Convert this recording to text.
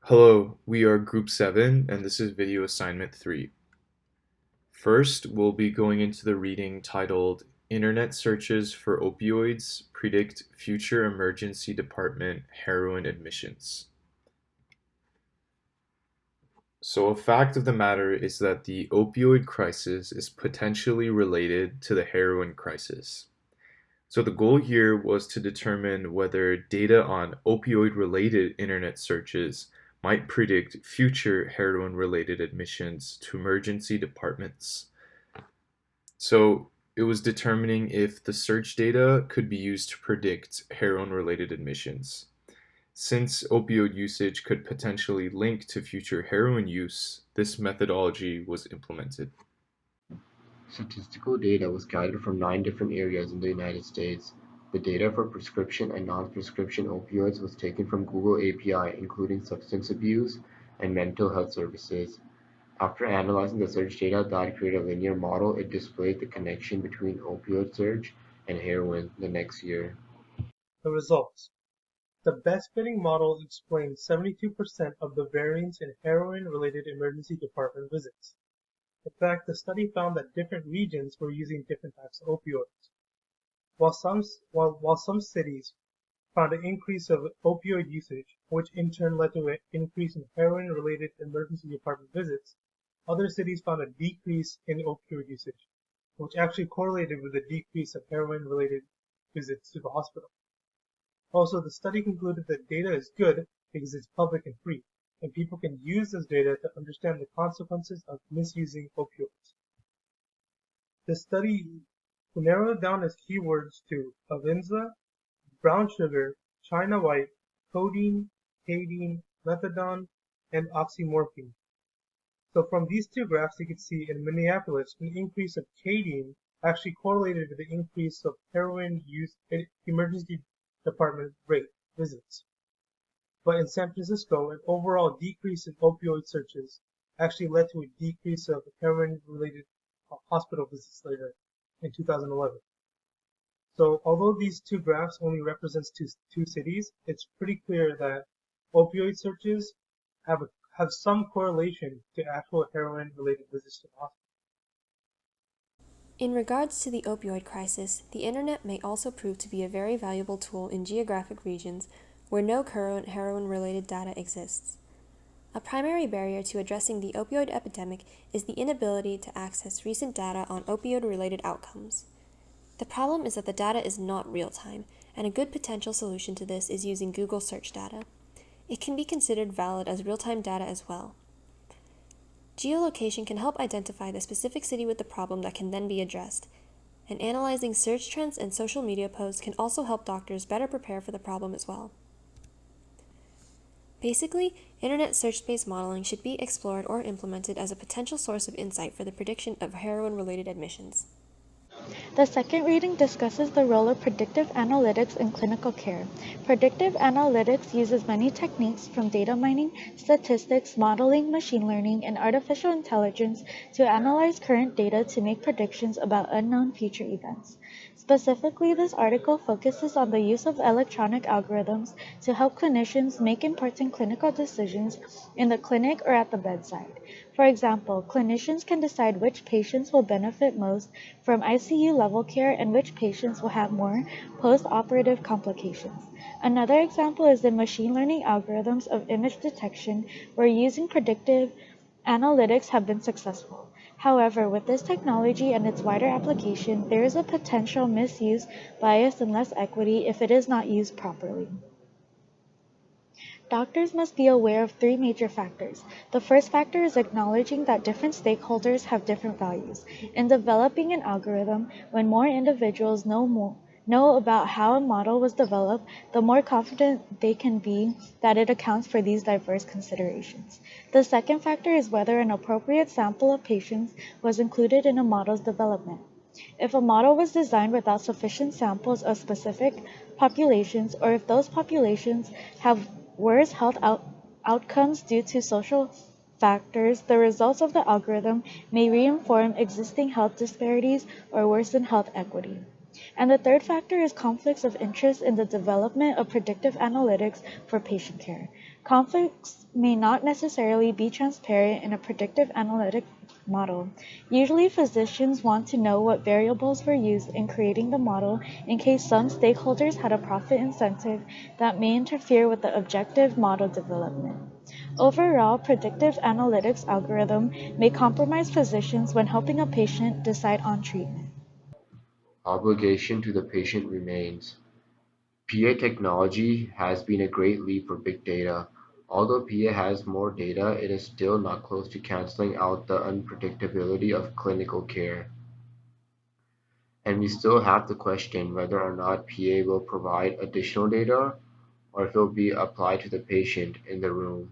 Hello, we are Group 7 and this is video assignment 3. First, we'll be going into the reading titled Internet Searches for Opioids Predict Future Emergency Department Heroin Admissions. So, a fact of the matter is that the opioid crisis is potentially related to the heroin crisis. So, the goal here was to determine whether data on opioid related internet searches might predict future heroin related admissions to emergency departments. So, it was determining if the search data could be used to predict heroin related admissions. Since opioid usage could potentially link to future heroin use, this methodology was implemented. Statistical data was gathered from 9 different areas in the United States. The data for prescription and non-prescription opioids was taken from Google API, including substance abuse and mental health services. After analyzing the search data that created a linear model, it displayed the connection between opioid surge and heroin the next year. The results: the best fitting model explained 72% of the variance in heroin-related emergency department visits. In fact, the study found that different regions were using different types of opioids. While some cities found an increase of opioid usage, which in turn led to an increase in heroin-related emergency department visits, other cities found a decrease in opioid usage, which actually correlated with a decrease of heroin-related visits to the hospital. Also, the study concluded that data is good because it's public and free, and people can use this data to understand the consequences of misusing opioids. The study narrowed down its keywords to Avenza, brown sugar, China white, codeine, cadine, methadone, and oxymorphine. So from these two graphs, you can see in Minneapolis, an increase of cadine actually correlated with the increase of heroin use in emergency department rate visits. But in San Francisco, an overall decrease in opioid searches actually led to a decrease of heroin-related hospital visits later in 2011. So although these two graphs only represents two cities, it's pretty clear that opioid searches have have some correlation to actual heroin-related visits to the hospital. In regards to the opioid crisis, the internet may also prove to be a very valuable tool in geographic regions where no current heroin-related data exists. A primary barrier to addressing the opioid epidemic is the inability to access recent data on opioid-related outcomes. The problem is that the data is not real-time, and a good potential solution to this is using Google search data. It can be considered valid as real-time data as well. Geolocation can help identify the specific city with the problem that can then be addressed, and analyzing search trends and social media posts can also help doctors better prepare for the problem as well. Basically, internet search-based modeling should be explored or implemented as a potential source of insight for the prediction of heroin-related admissions. The second reading discusses the role of predictive analytics in clinical care. Predictive analytics uses many techniques from data mining, statistics, modeling, machine learning, and artificial intelligence to analyze current data to make predictions about unknown future events. Specifically, this article focuses on the use of electronic algorithms to help clinicians make important clinical decisions in the clinic or at the bedside. For example, clinicians can decide which patients will benefit most from ICU level care and which patients will have more post-operative complications. Another example is the machine learning algorithms of image detection, where using predictive analytics have been successful. However, with this technology and its wider application, there is a potential misuse, bias, and less equity if it is not used properly. Doctors must be aware of three major factors. The first factor is acknowledging that different stakeholders have different values. In developing an algorithm, when more individuals know about how a model was developed, the more confident they can be that it accounts for these diverse considerations. The second factor is whether an appropriate sample of patients was included in a model's development. If a model was designed without sufficient samples of specific populations, or if those populations have worse outcomes due to social factors, the results of the algorithm may reinforce existing health disparities or worsen health equity. And the third factor is conflicts of interest in the development of predictive analytics for patient care. Conflicts may not necessarily be transparent in a predictive analytic model. Usually, physicians want to know what variables were used in creating the model in case some stakeholders had a profit incentive that may interfere with the objective model development. Overall, predictive analytics algorithm may compromise physicians when helping a patient decide on treatment. Obligation to the patient remains. PA technology has been a great leap for big data. Although PA has more data, it is still not close to canceling out the unpredictability of clinical care. And we still have to question whether or not PA will provide additional data or if it will be applied to the patient in the room.